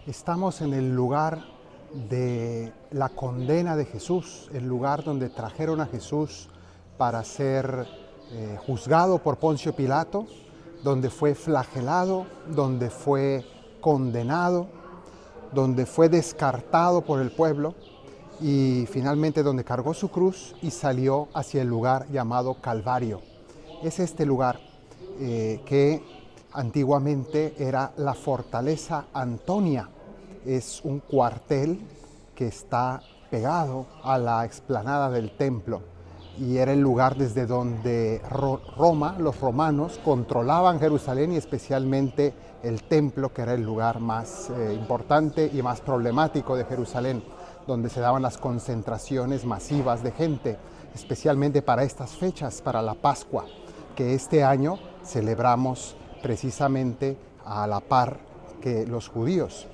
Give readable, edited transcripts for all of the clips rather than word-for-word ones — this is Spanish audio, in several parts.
Estamos en el lugar de la condena de Jesús, el lugar donde trajeron a Jesús para ser juzgado por Poncio Pilato, donde fue flagelado, donde fue condenado, donde fue descartado por el pueblo y finalmente donde cargó su cruz y salió hacia el lugar llamado Calvario. Es este lugar que antiguamente era la fortaleza Antonia. Es un cuartel que está pegado a la explanada del templo y era el lugar desde donde Roma, los romanos, controlaban Jerusalén y especialmente el templo, que era el lugar más importante y más problemático de Jerusalén, donde se daban las concentraciones masivas de gente, especialmente para estas fechas, para la Pascua, que este año celebramos precisamente a la par que los judíos.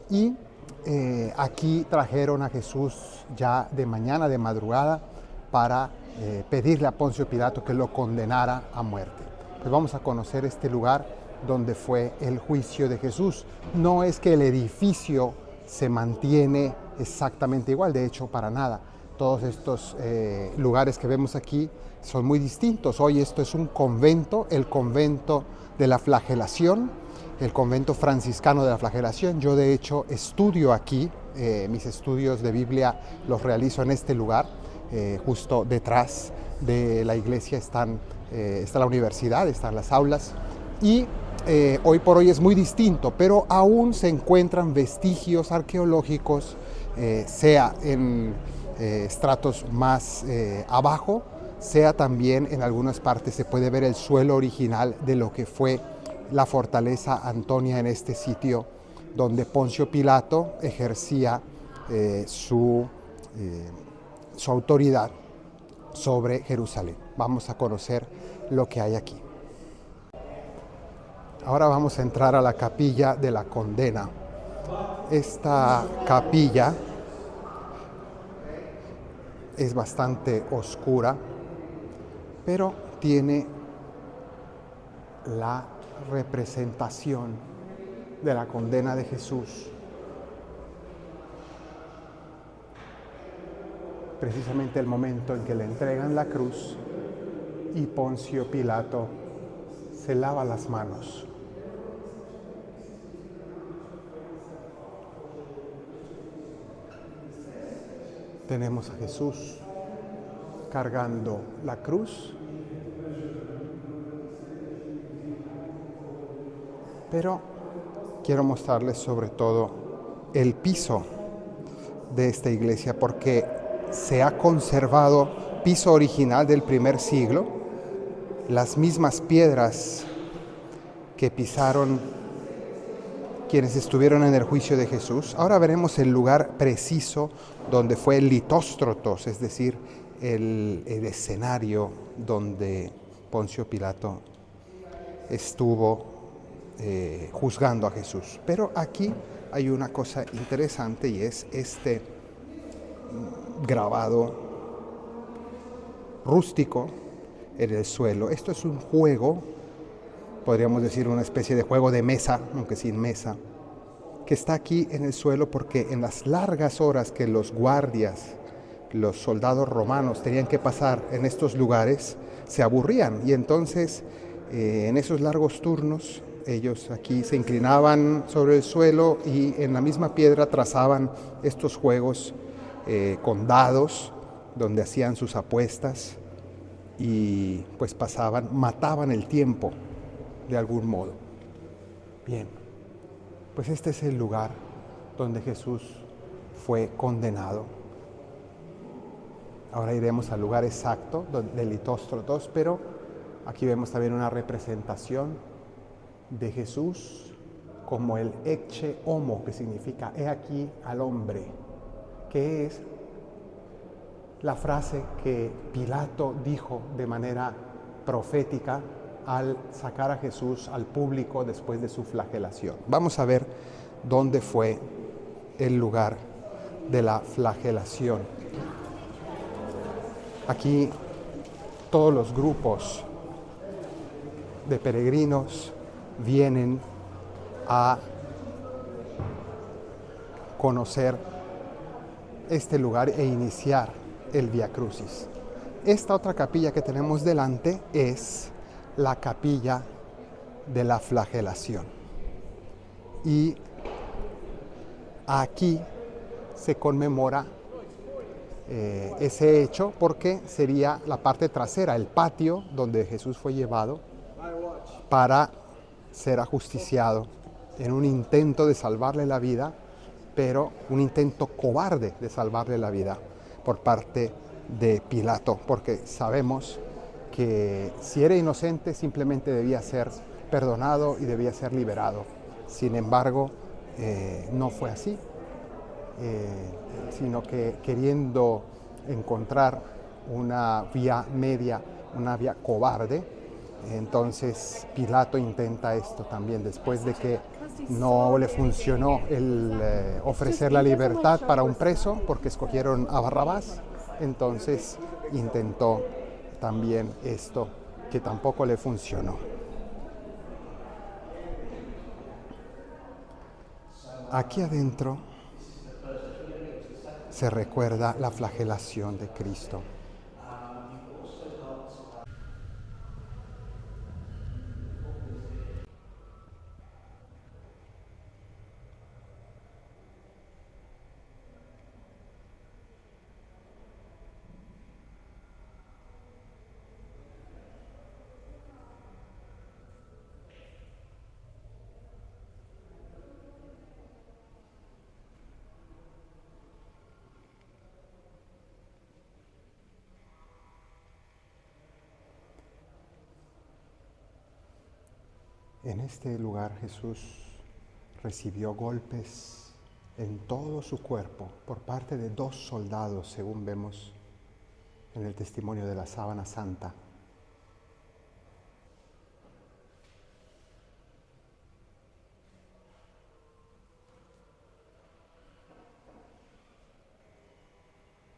Y aquí trajeron a Jesús ya de mañana, de madrugada, para pedirle a Poncio Pilato que lo condenara a muerte. Pues vamos a conocer este lugar donde fue el juicio de Jesús. No es que el edificio se mantiene exactamente igual, de hecho, para nada. Todos estos lugares que vemos aquí son muy distintos. Hoy esto es un convento, el convento de la Flagelación, el convento franciscano de la Flagelación. Yo de hecho estudio aquí, mis estudios de Biblia los realizo en este lugar, justo detrás de la iglesia está la universidad, están las aulas y hoy por hoy es muy distinto, pero aún se encuentran vestigios arqueológicos, sea en estratos más abajo, sea también en algunas partes se puede ver el suelo original de lo que fue la fortaleza Antonia en este sitio donde Poncio Pilato ejercía su autoridad sobre Jerusalén. Vamos a conocer lo que hay aquí. Ahora vamos a entrar a la capilla de la condena. Esta capilla es bastante oscura, pero tiene la representación de la condena de Jesús. Precisamente el momento en que le entregan la cruz y Poncio Pilato se lava las manos. Tenemos a Jesús cargando la cruz, pero quiero mostrarles sobre todo el piso de esta iglesia, porque se ha conservado piso original del primer siglo, las mismas piedras que pisaron quienes estuvieron en el juicio de Jesús. Ahora veremos el lugar preciso donde fue el litóstrotos, es decir, el escenario donde Poncio Pilato estuvo juzgando a Jesús. Pero aquí hay una cosa interesante y es este grabado rústico en el suelo. Esto es un juego, podríamos decir una especie de juego de mesa, aunque sin mesa, que está aquí en el suelo porque en las largas horas que los guardias, los soldados romanos tenían que pasar en estos lugares, se aburrían y entonces en esos largos turnos ellos aquí se inclinaban sobre el suelo y en la misma piedra trazaban estos juegos con dados, donde hacían sus apuestas y pues mataban el tiempo de algún modo. Bien, pues este es el lugar donde Jesús fue condenado. Ahora iremos al lugar exacto del litóstrotos, pero aquí vemos también una representación de Jesús como el ecce homo, que significa he aquí al hombre, que es la frase que Pilato dijo de manera profética al sacar a Jesús al público después de su flagelación. Vamos a ver dónde fue el lugar de la flagelación. Aquí todos los grupos de peregrinos vienen a conocer este lugar e iniciar el Vía Crucis. Esta otra capilla que tenemos delante es la capilla de la flagelación. Y aquí se conmemora ese hecho porque sería la parte trasera, el patio donde Jesús fue llevado para ser ajusticiado en un intento de salvarle la vida, pero un intento cobarde de salvarle la vida por parte de Pilato, porque sabemos que si era inocente simplemente debía ser perdonado y debía ser liberado. Sin embargo, no fue así, sino que queriendo encontrar una vía media, una vía cobarde, entonces Pilato intenta esto también, después de que no le funcionó el ofrecer la libertad para un preso, porque escogieron a Barrabás, entonces intentó también esto, que tampoco le funcionó. Aquí adentro se recuerda la flagelación de Cristo. En este lugar Jesús recibió golpes en todo su cuerpo por parte de 2 soldados, según vemos en el testimonio de la Sábana Santa.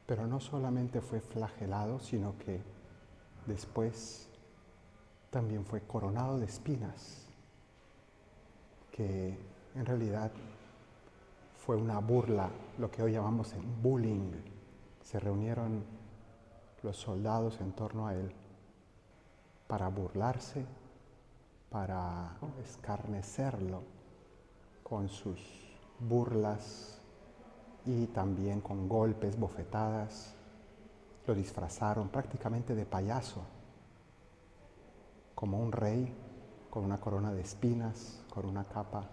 Pero no solamente fue flagelado, sino que después también fue coronado de espinas, que en realidad fue una burla, lo que hoy llamamos el bullying. Se reunieron los soldados en torno a él para burlarse, para escarnecerlo con sus burlas y también con golpes, bofetadas. Lo disfrazaron prácticamente de payaso, como un rey con una corona de espinas, con una capa.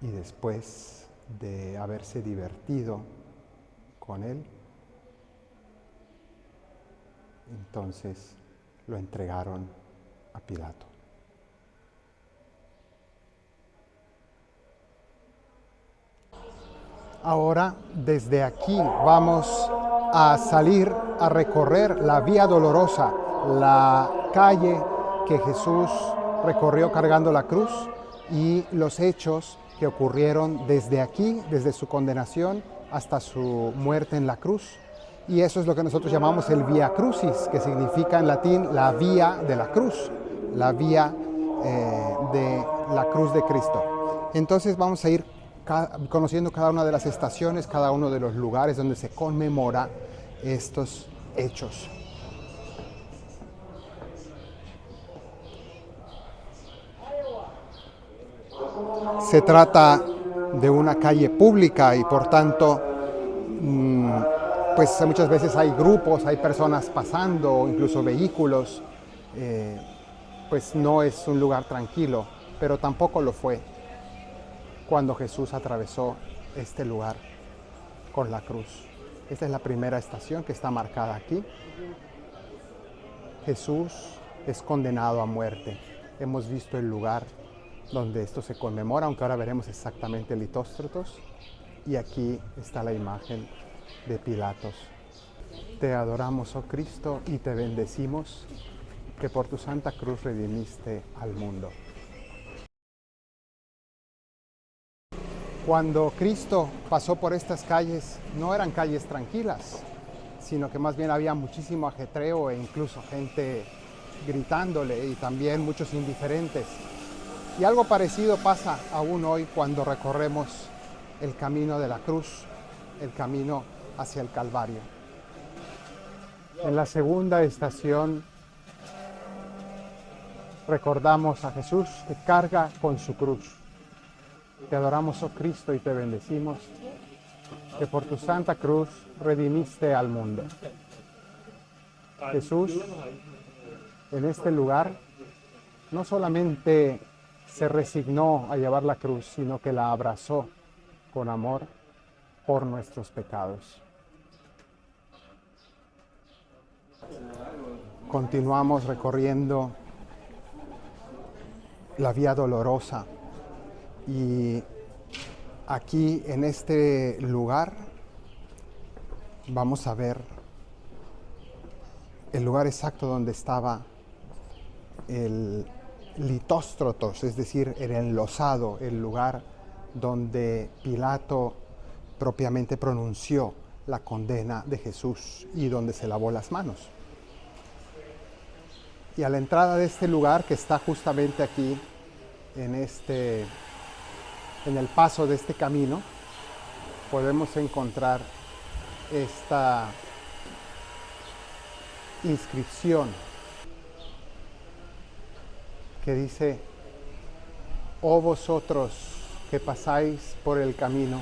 Y después de haberse divertido con él, entonces lo entregaron a Pilato. Ahora, desde aquí vamos a salir a recorrer la Vía Dolorosa, la calle que Jesús recorrió cargando la cruz, y los hechos que ocurrieron desde aquí, desde su condenación hasta su muerte en la cruz. Y eso es lo que nosotros llamamos el Vía Crucis, que significa en latín la vía de la cruz, la vía de la cruz de Cristo. Entonces vamos a ir conociendo cada una de las estaciones, cada uno de los lugares donde se conmemora estos hechos. Se trata de una calle pública y por tanto, pues muchas veces hay grupos, hay personas pasando, incluso vehículos. Pues no es un lugar tranquilo, pero tampoco lo fue cuando Jesús atravesó este lugar con la cruz. Esta es la primera estación que está marcada aquí. Jesús es condenado a muerte. Hemos visto el lugar donde esto se conmemora, aunque ahora veremos exactamente el Litóstratos. Y aquí está la imagen de Pilatos. Te adoramos, oh Cristo, y te bendecimos, que por tu santa cruz redimiste al mundo. Cuando Cristo pasó por estas calles, no eran calles tranquilas, sino que más bien había muchísimo ajetreo e incluso gente gritándole y también muchos indiferentes. Y algo parecido pasa aún hoy cuando recorremos el camino de la cruz, el camino hacia el Calvario. En la segunda estación recordamos a Jesús que carga con su cruz. Te adoramos, oh Cristo, y te bendecimos, que por tu santa cruz redimiste al mundo. Jesús, en este lugar, no solamente se resignó a llevar la cruz, sino que la abrazó con amor por nuestros pecados. Continuamos recorriendo la Vía Dolorosa y aquí en este lugar vamos a ver el lugar exacto donde estaba el litóstrotos, es decir, el enlosado, el lugar donde Pilato propiamente pronunció la condena de Jesús y donde se lavó las manos. Y a la entrada de este lugar, que está justamente aquí, en el paso de este camino, podemos encontrar esta inscripción que dice: «Oh vosotros que pasáis por el camino,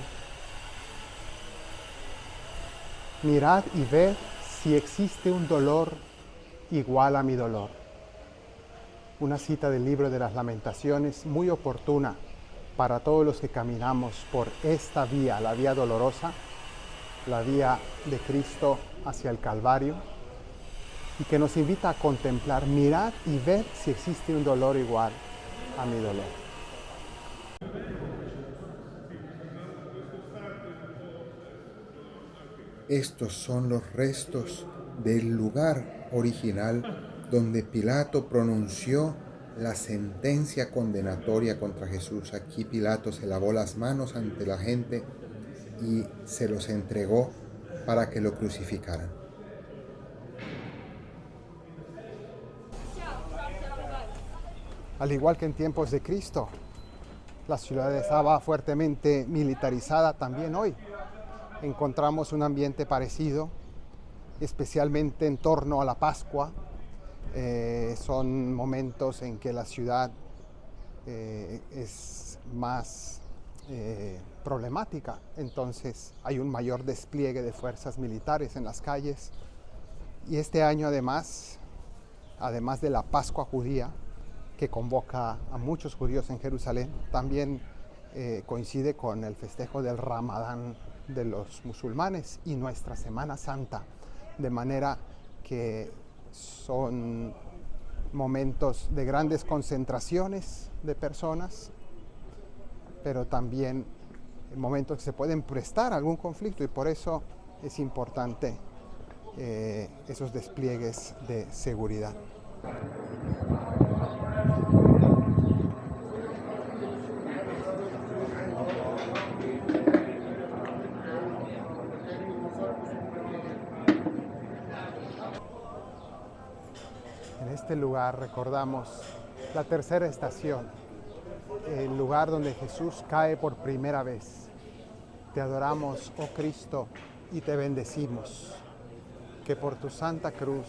mirad y ved si existe un dolor igual a mi dolor». Una cita del libro de las Lamentaciones muy oportuna para todos los que caminamos por esta vía, la vía dolorosa, la vía de Cristo hacia el Calvario, y que nos invita a contemplar, mirad y ved si existe un dolor igual a mi dolor. Estos son los restos del lugar original donde Pilato pronunció la sentencia condenatoria contra Jesús. Aquí Pilato se lavó las manos ante la gente y se los entregó para que lo crucificaran. Al igual que en tiempos de Cristo, la ciudad estaba fuertemente militarizada. También hoy encontramos un ambiente parecido, especialmente en torno a la Pascua. Son momentos en que la ciudad es más problemática, entonces hay un mayor despliegue de fuerzas militares en las calles. Y este año además de la Pascua judía, que convoca a muchos judíos en Jerusalén, también coincide con el festejo del Ramadán de los musulmanes y nuestra Semana Santa, de manera que son momentos de grandes concentraciones de personas, pero también momentos que se pueden prestar a algún conflicto, y por eso es importante esos despliegues de seguridad. En este lugar recordamos la tercera estación, el lugar donde Jesús cae por primera vez. Te adoramos, oh Cristo, y te bendecimos, que por tu santa cruz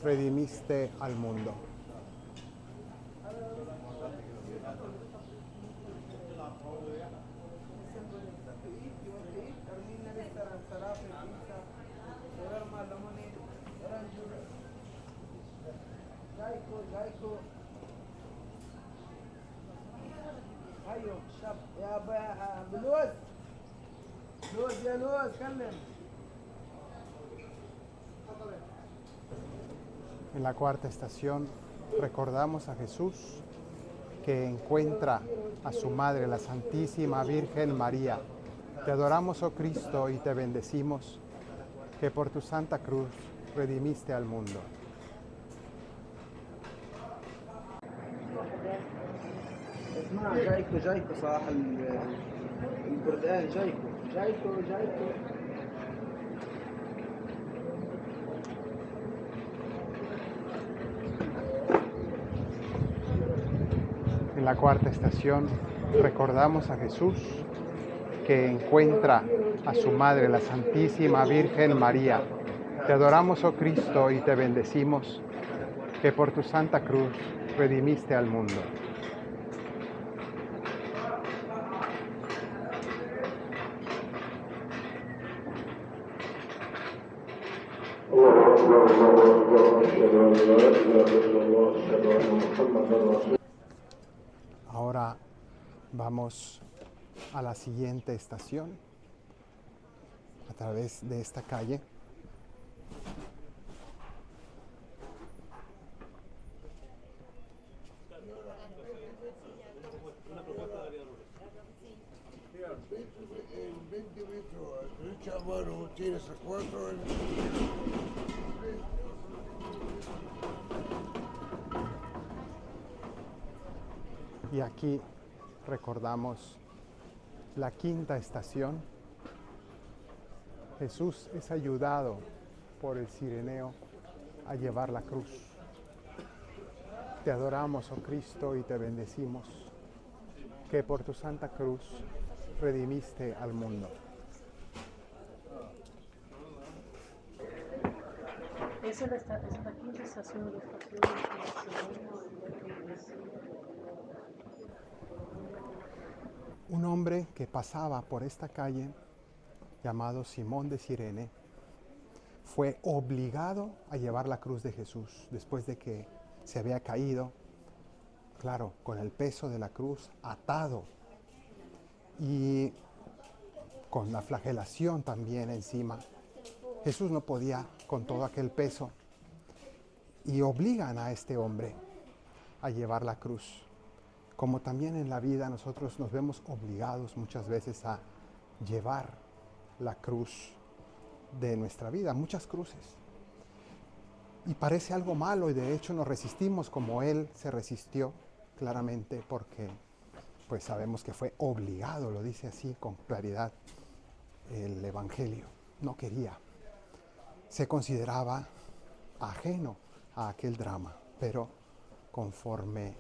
redimiste al mundo. En la cuarta estación recordamos a Jesús que encuentra a su madre, la Santísima Virgen María. Te adoramos, oh Cristo, y te bendecimos, que por tu santa cruz redimiste al mundo. جايكو جايكو صراحة البردان جايكو جايكو جايكو. En la cuarta estación recordamos a Jesús que encuentra a su madre, la Santísima Virgen María. Te adoramos, oh Cristo, y te bendecimos, que por tu Santa Cruz redimiste al mundo. Ahora vamos a la siguiente estación, a través de esta calle. En 20 metros a derecha, mano, tienes a 4. Y aquí recordamos la quinta estación. Jesús es ayudado por el cireneo a llevar la cruz. Te adoramos, oh Cristo, y te bendecimos, que por tu Santa Cruz redimiste al mundo. Esa es la quinta estación de la estación de Un hombre que pasaba por esta calle, llamado Simón de Cirene, fue obligado a llevar la cruz de Jesús después de que se había caído, claro, con el peso de la cruz atado y con la flagelación también encima. Jesús no podía con todo aquel peso y obligan a este hombre a llevar la cruz. Como también en la vida nosotros nos vemos obligados muchas veces a llevar la cruz de nuestra vida, muchas cruces. Y parece algo malo y de hecho nos resistimos como Él se resistió claramente porque pues sabemos que fue obligado, lo dice así con claridad el Evangelio. No quería, se consideraba ajeno a aquel drama, pero conforme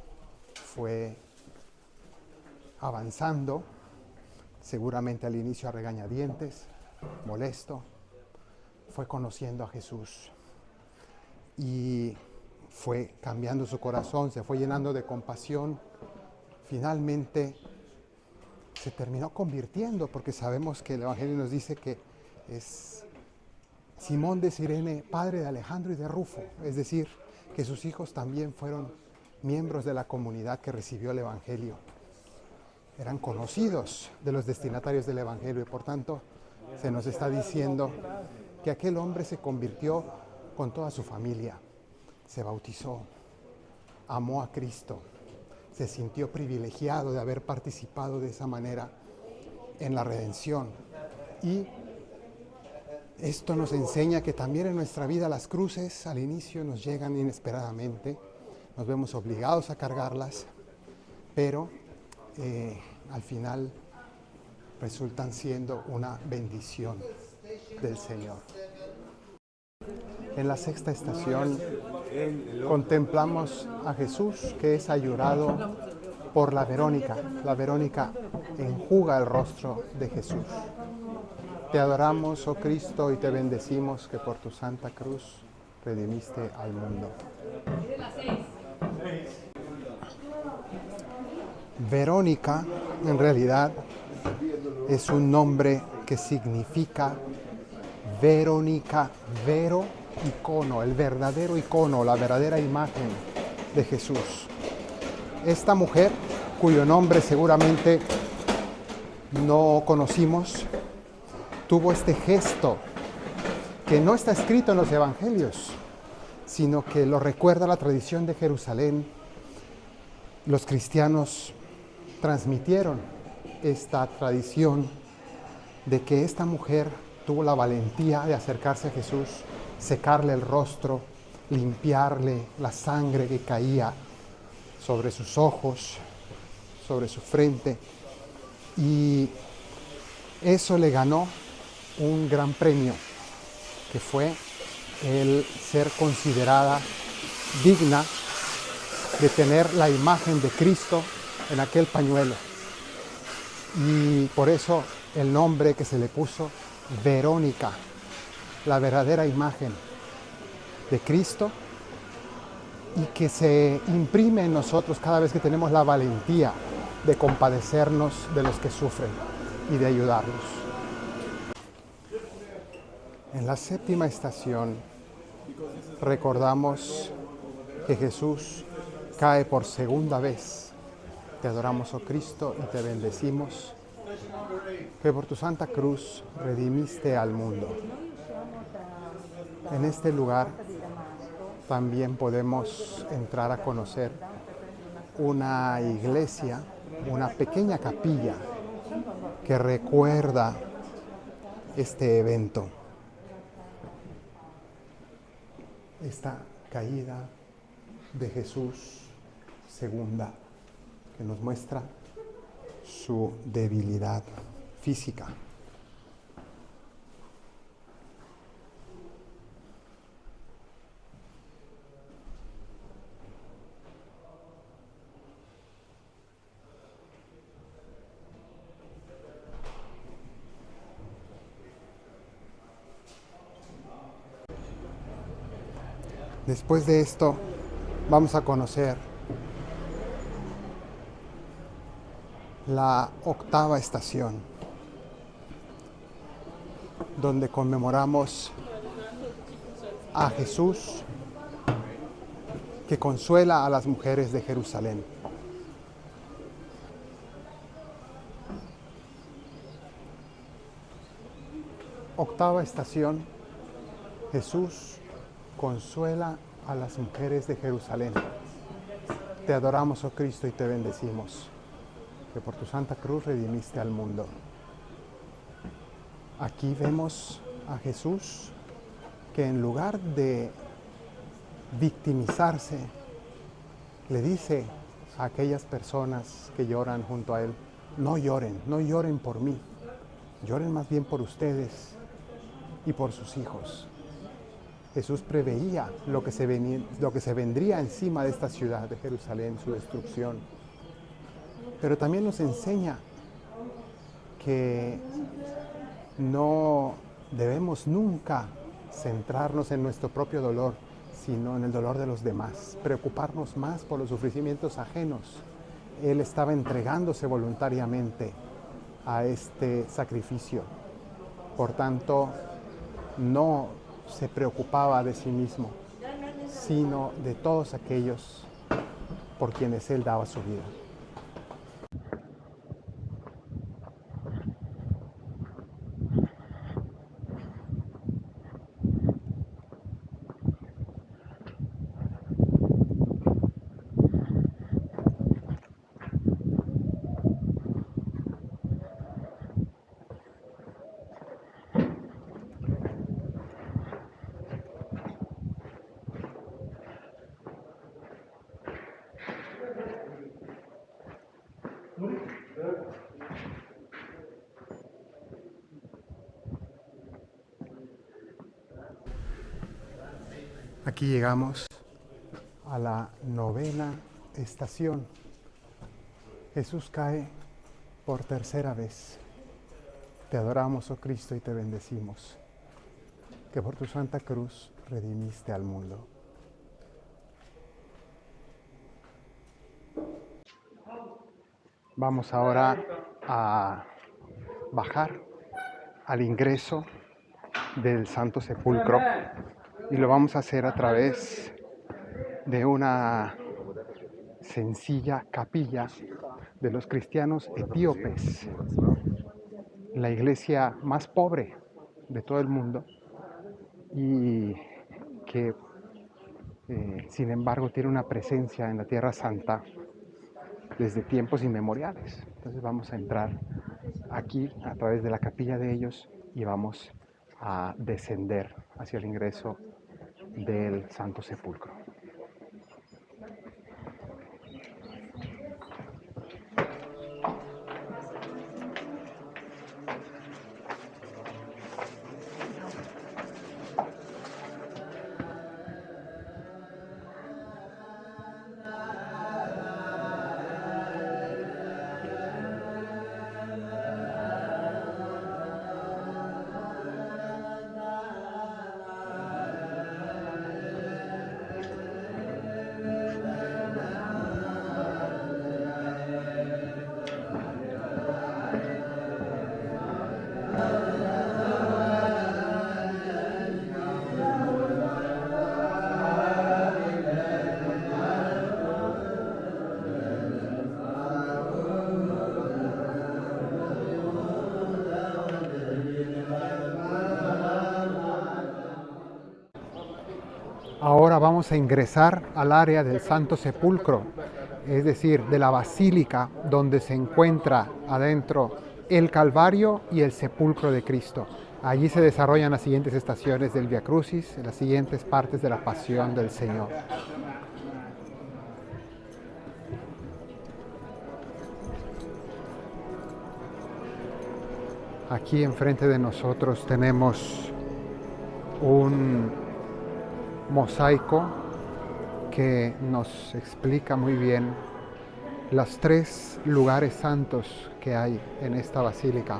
fue avanzando, seguramente al inicio a regañadientes, molesto, fue conociendo a Jesús y fue cambiando su corazón, se fue llenando de compasión. Finalmente se terminó convirtiendo, porque sabemos que el Evangelio nos dice que es Simón de Cirene, padre de Alejandro y de Rufo, es decir, que sus hijos también fueron miembros de la comunidad que recibió el Evangelio. Eran conocidos de los destinatarios del Evangelio y por tanto se nos está diciendo que aquel hombre se convirtió con toda su familia, se bautizó, amó a Cristo, se sintió privilegiado de haber participado de esa manera en la redención. Y esto nos enseña que también en nuestra vida las cruces al inicio nos llegan inesperadamente, nos vemos obligados a cargarlas, pero al final resultan siendo una bendición del Señor. En la sexta estación contemplamos a Jesús que es ayudado por la Verónica. La Verónica enjuga el rostro de Jesús. Te adoramos, oh Cristo, y te bendecimos que por tu Santa Cruz redimiste al mundo. Verónica, en realidad, es un nombre que significa Verónica, vero, icono, el verdadero icono, la verdadera imagen de Jesús. Esta mujer, cuyo nombre seguramente no conocimos, tuvo este gesto que no está escrito en los evangelios, sino que lo recuerda la tradición de Jerusalén. Los cristianos transmitieron esta tradición de que esta mujer tuvo la valentía de acercarse a Jesús, secarle el rostro, limpiarle la sangre que caía sobre sus ojos, sobre su frente, y eso le ganó un gran premio, que fue el ser considerada digna de tener la imagen de Cristo en aquel pañuelo. Y por eso el nombre que se le puso Verónica, la verdadera imagen de Cristo, y que se imprime en nosotros cada vez que tenemos la valentía de compadecernos de los que sufren y de ayudarlos. En la séptima estación recordamos que Jesús cae por segunda vez. Te adoramos, oh Cristo, y te bendecimos, que por tu santa cruz redimiste al mundo. En este lugar también podemos entrar a conocer una iglesia, una pequeña capilla que recuerda este evento, esta caída de Jesús segunda, que nos muestra su debilidad física. Después de esto, vamos a conocer la octava estación, donde conmemoramos a Jesús que consuela a las mujeres de Jerusalén. Octava estación, Jesús consuela a las mujeres de Jerusalén. Te adoramos, oh Cristo, y te bendecimos, que por tu santa cruz redimiste al mundo. Aquí vemos a Jesús que en lugar de victimizarse, le dice a aquellas personas que lloran junto a él: no lloren, no lloren por mí, lloren más bien por ustedes y por sus hijos. Jesús preveía lo que se vendría encima de esta ciudad de Jerusalén, su destrucción. Pero también nos enseña que no debemos nunca centrarnos en nuestro propio dolor, sino en el dolor de los demás, preocuparnos más por los sufrimientos ajenos. Él estaba entregándose voluntariamente a este sacrificio. Por tanto, no se preocupaba de sí mismo, sino de todos aquellos por quienes él daba su vida. Aquí llegamos a la novena estación. Jesús cae por tercera vez. Te adoramos, oh Cristo, y te bendecimos, que por tu santa cruz redimiste al mundo. Vamos ahora a bajar al ingreso del Santo Sepulcro, y lo vamos a hacer a través de una sencilla capilla de los cristianos etíopes, la iglesia más pobre de todo el mundo, y que sin embargo tiene una presencia en la Tierra Santa desde tiempos inmemoriales. Entonces vamos a entrar aquí a través de la capilla de ellos y vamos a descender hacia el ingreso del Santo Sepulcro. vamos a ingresar al área del Santo Sepulcro, es decir, de la basílica donde se encuentra adentro el Calvario y el sepulcro de Cristo. Allí se desarrollan las siguientes estaciones del Via Crucis, las siguientes partes de la pasión del Señor. Aquí enfrente de nosotros tenemos un mosaico que nos explica muy bien los 3 lugares santos que hay en esta basílica.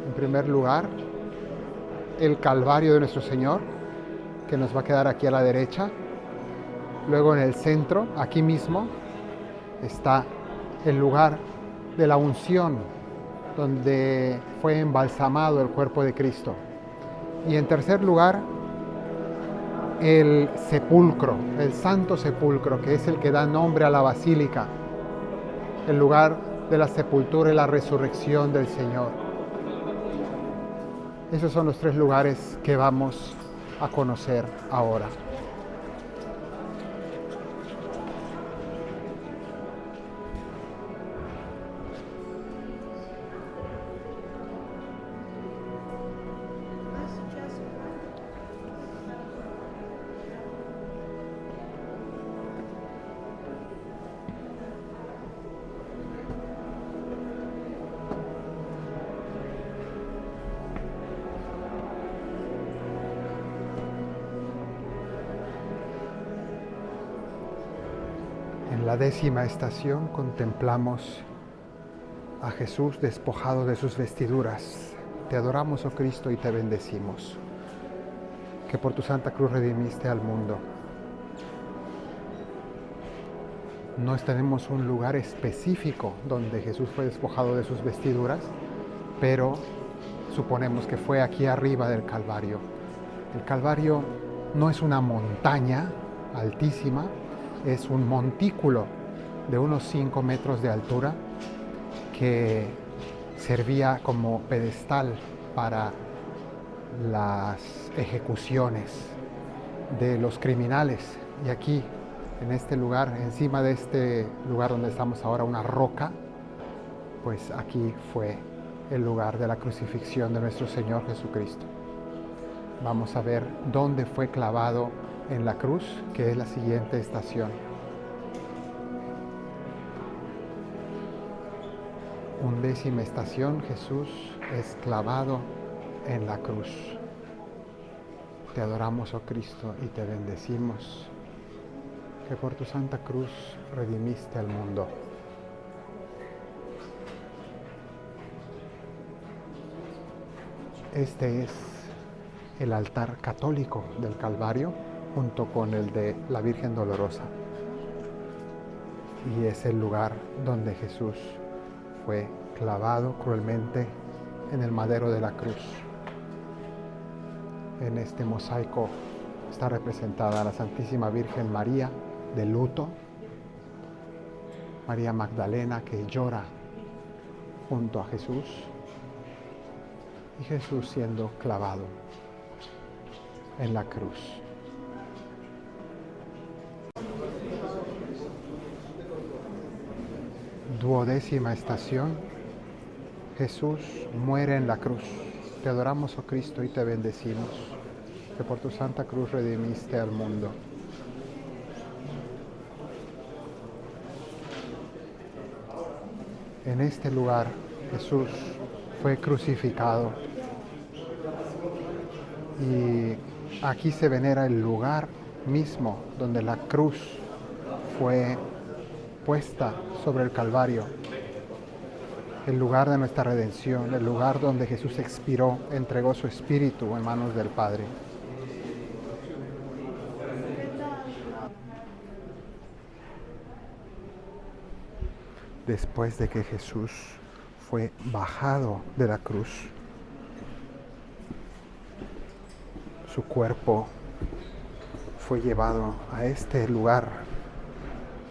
En primer lugar, el Calvario de nuestro Señor, que nos va a quedar aquí a la derecha. Luego en el centro, aquí mismo, está el lugar de la unción, donde fue embalsamado el cuerpo de Cristo. Y en tercer lugar, el sepulcro, el Santo Sepulcro, que es el que da nombre a la basílica, el lugar de la sepultura y la resurrección del Señor. Esos son los 3 lugares que vamos a conocer ahora. En la 10ª estación contemplamos a Jesús despojado de sus vestiduras. Te adoramos, oh Cristo, y te bendecimos, que por tu Santa Cruz redimiste al mundo. No tenemos un lugar específico donde Jesús fue despojado de sus vestiduras, pero suponemos que fue aquí arriba del Calvario. El Calvario no es una montaña altísima, es un montículo de unos 5 metros de altura que servía como pedestal para las ejecuciones de los criminales. Y aquí, en este lugar, encima de este lugar donde estamos ahora, una roca, pues aquí fue el lugar de la crucifixión de nuestro Señor Jesucristo. Vamos a ver dónde fue clavado en la cruz, que es la siguiente estación. 11ª estación, Jesús es clavado en la cruz. Te adoramos, oh Cristo, y te bendecimos, que por tu Santa Cruz redimiste al mundo. Este es el altar católico del Calvario, junto con el de la Virgen Dolorosa. Y es el lugar donde Jesús fue clavado cruelmente en el madero de la cruz. En este mosaico está representada la Santísima Virgen María de luto, María Magdalena que llora junto a Jesús y Jesús siendo clavado en la cruz. Duodécima estación, Jesús muere en la cruz. Te adoramos, oh Cristo, y te bendecimos, que por tu Santa Cruz redimiste al mundo. En este lugar, Jesús fue crucificado y aquí se venera el lugar mismo donde la cruz fue puesta sobre el Calvario, el lugar de nuestra redención, el lugar donde Jesús expiró, entregó su espíritu en manos del Padre. Después de que Jesús fue bajado de la cruz, su cuerpo fue llevado a este lugar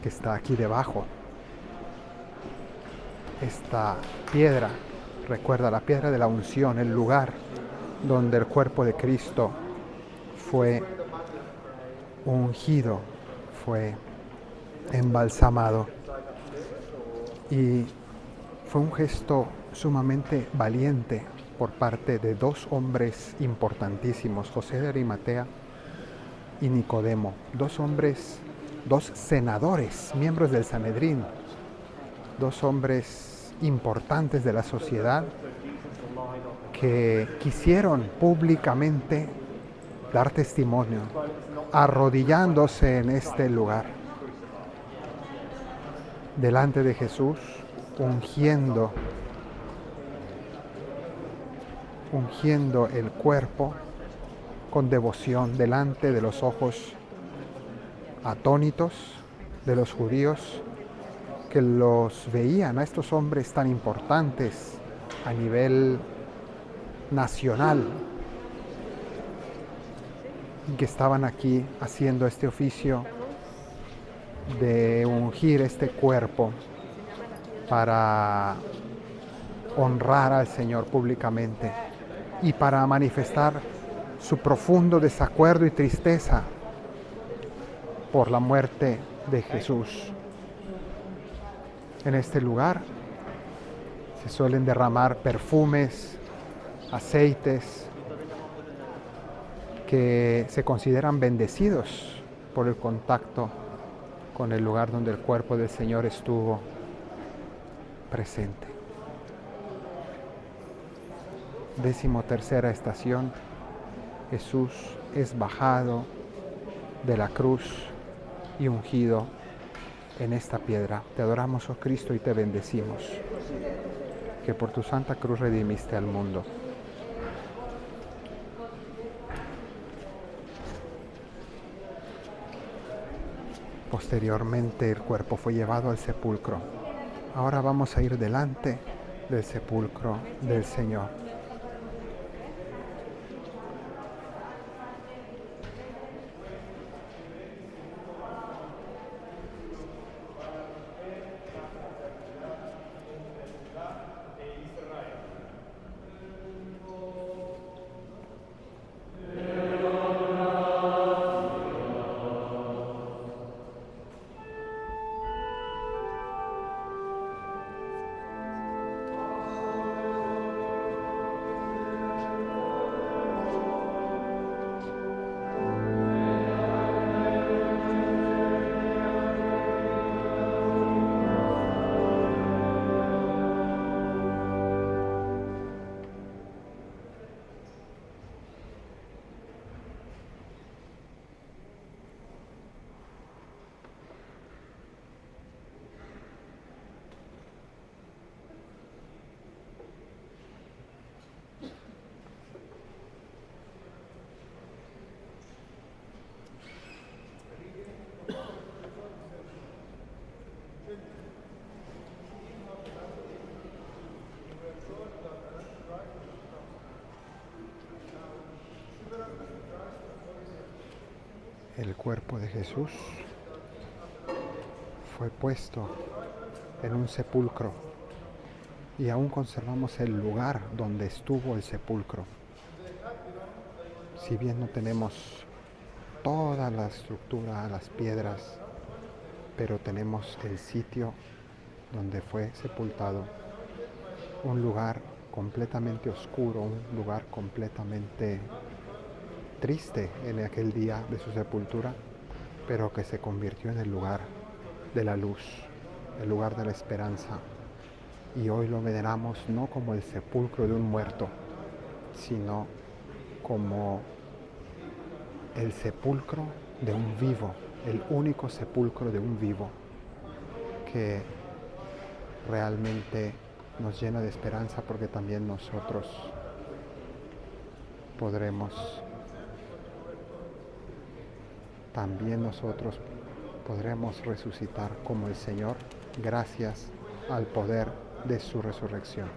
que está aquí debajo. Esta piedra, recuerda la piedra de la unción, el lugar donde el cuerpo de Cristo fue ungido, fue embalsamado. Y fue un gesto sumamente valiente por parte de dos hombres importantísimos, José de Arimatea y Nicodemo, dos hombres, dos senadores, miembros del Sanedrín, dos hombres importantes de la sociedad que quisieron públicamente dar testimonio, arrodillándose en este lugar, delante de Jesús, ungiendo el cuerpo con devoción delante de los ojos atónitos de los judíos que los veían a estos hombres tan importantes a nivel nacional y que estaban aquí haciendo este oficio de ungir este cuerpo para honrar al Señor públicamente y para manifestar su profundo desacuerdo y tristeza por la muerte de Jesús. En este lugar se suelen derramar perfumes, aceites que se consideran bendecidos por el contacto con el lugar donde el cuerpo del Señor estuvo presente. 13ª estación. Jesús es bajado de la cruz y ungido en esta piedra. Te adoramos, oh Cristo, y te bendecimos, que por tu santa cruz redimiste al mundo. Posteriormente el cuerpo fue llevado al sepulcro. Ahora vamos a ir delante del sepulcro del Señor. El cuerpo de Jesús fue puesto en un sepulcro y aún conservamos el lugar donde estuvo el sepulcro. Si bien no tenemos toda la estructura, las piedras, pero tenemos el sitio donde fue sepultado, un lugar completamente oscuro, un lugar completamente triste en aquel día de su sepultura, pero que se convirtió en el lugar de la luz, el lugar de la esperanza. Y hoy lo veneramos no como el sepulcro de un muerto, sino como el sepulcro de un vivo, el único sepulcro de un vivo, que realmente nos llena de esperanza, porque también nosotros podremos resucitar como el Señor, gracias al poder de su resurrección.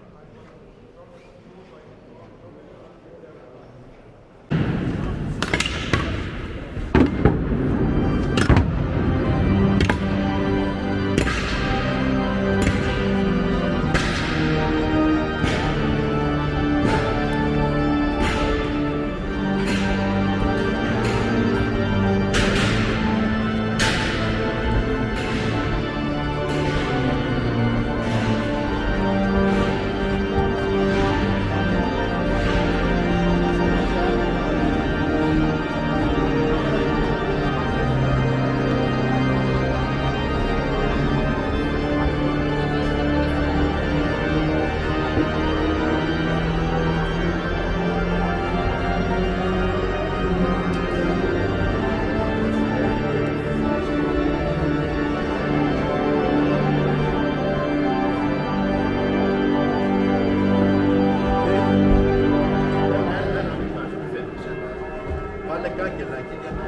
Vale, cada quien